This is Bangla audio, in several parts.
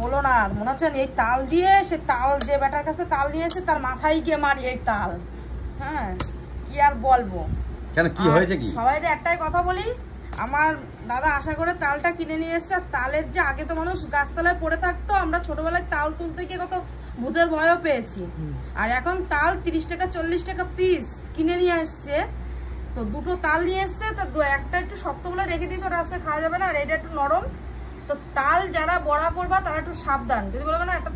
বলো না, মনে হচ্ছে এই তাল দিয়ে সে তাল যে বেটার কাছে তাল নিয়ে এসে তার মাথায় গিয়ে মারি এই তাল। হ্যাঁ, কি আর বলবো। কেন, কি হয়েছে কি? সবাই একটাই কথা বলি, আমার দাদা আশা করে তালটা কিনে নিয়ে এসছে। তালের যে আগে তো মানুষ গাছতলায় পড়ে থাকতো, আমরা ছোটবেলায় তাল তুলতে গিয়ে কত ভূতের ভয়ও পেয়েছি। আর এখন তাল 30 টাকা 40 টাকা পিস কিনে নিয়ে আসছে। তো দুটো তাল নিয়ে এসছে, তো একটা একটু শক্ত বলে রেখে দিয়েছে, ওটা আজকে খাওয়া যাবে না, আর এটা একটু নরম। তো তাল যারা বড়া করবা তারা একটু সাবধান। যদি বলো না, একটা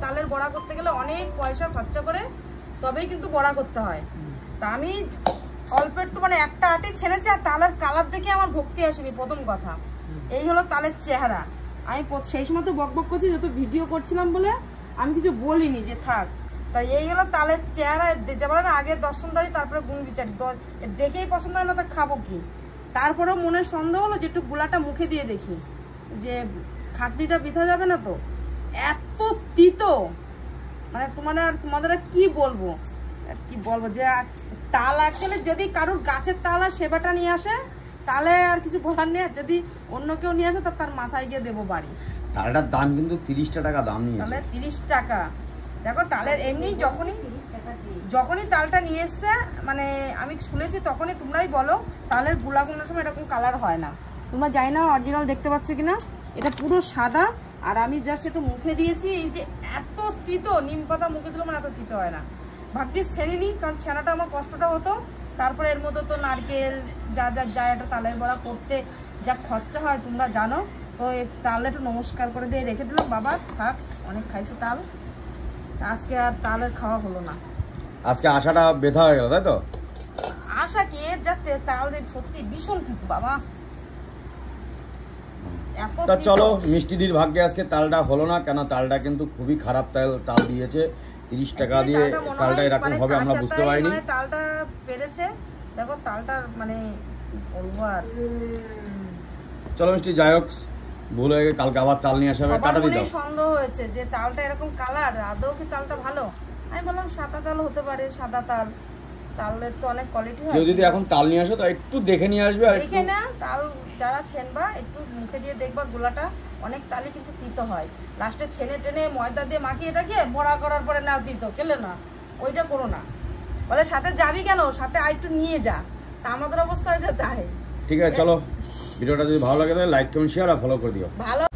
তালের বড়া করতে গেলে অনেক পয়সা খরচা করে তবেই কিন্তু বড়া করতে হয়। তা আমি অল্প একটু মানে একটা আটি ছেড়েছি, আর তালের কালার দেখে আমার ভক্তি আসেনি প্রথম কথা। এই হলো তালের চেহারা। আমি সেই সময় তো বক বক করছি, যত ভিডিও করছিলাম বলে আমি কিছু বলিনি যে থাক। তাই এই হলো তালের চেহারা। যে বলে না, আগে দর্শনদারি তারপরে গুণ বিচারি। দেখেই পছন্দ হয় না, তা খাবো কি। তারপরেও মনে সন্দেহ হলো যে একটু গুলাটা মুখে দিয়ে দেখি, যে খাটনিটা বৃথা যাবে না। তো এত তিতো, মানে তোমাদের কি বলবো যে তাল অ্যাকচুয়ালি যদি কারোর গাছের তাল আর সেবাটা নিয়ে আসে তাহলে আর কিছু বলার নেই। আর যদি অন্য কেউ নিয়ে আসে তার মাথায় গিয়ে দেবো বাড়ি। তালটার দাম কিন্তু 30 টাকা দাম নিয়েছে। তাহলে 30 টাকা। দেখো তালের এমনি যখনই তালটা নিয়ে এসছে, মানে আমি শুনেছি তখনই তোমরাই বলো, তালের গুলা কোনো সময় এরকম কালার হয় না। তোমরা জানি না অরিজিনাল দেখতে পাচ্ছ কিনা, এটা পুরো সাদা। আর আমি জাস্ট একটু মুখে দিয়েছি, এই যে এত তিতো, নিম পাতা মুখে দিলে মানে এত তিতো হয় না। ভাগ্যিস ছেড়িনি, কারণ ছেনাটা আমার কষ্টটা হতো। তারপরে এর মধ্যে তো নারকেল যা একটা তালের বড়া করতে যা খরচা হয় তোমরা জানো। তো এই তালে একটু নমস্কার করে দিয়ে রেখে দিলাম। বাবা থাক, অনেক খাইছে তাল, আজকে আর তালের খাওয়া হলো না। আজকে আশাটা বেধা হয়ে গেল, তাই তো? আশা কি যাতে তাল সত্যি ভীষণ তিতো বাবা। তা চলো, মিষ্টিদির ভাগ্যে আজকে তালটা হলো না, কেন তালটা কিন্তু খুবই খারাপ তাল দিয়েছে। 30 টাকা দিয়ে তালটা এরকম হবে আমরা বুঝতে পারিনি। তালটা পেরেছে, দেখো তালটার মানে বলবো আর। চলো মিষ্টি, যাই হোক, ভুল হয়ে গেছে, কালকে আবার তাল নিয়ে আসা হবে। টাটা দিতে সন্দেহ হয়েছে যে তালটা এরকম কালার, আদৌ কি তালটা ভালো? আমি বললাম সাদা তাল হতে পারে, সাদা তাল, তালের তো অনেক কোয়ালিটি হয়। কেউ যদি এখন তাল নিয়ে আসো তো একটু দেখে নিয়ে আসবে। আর দেখে না, তাল যারা ছেনবা একটু মুখে দিয়ে দেখবা, গোলাটা অনেক তালই কিন্তু তিতো হয়। লাস্টে ছেনে টেনে ময়দা দিয়ে মাখিয়ে এটা খেয়ে বড়া করার পরে না তিতো খেলে না, ওইটা করো না। বলে সাথে যাবি কেন, সাথে আর একটু নিয়ে যা। তা আমাদের অবস্থা হয়ে যায় তাই। ঠিক আছে, চলো, ভিডিওটা যদি ভালো লাগে তাহলে লাইক কমেন্ট শেয়ার আর ফলো করে দিও। ভালো।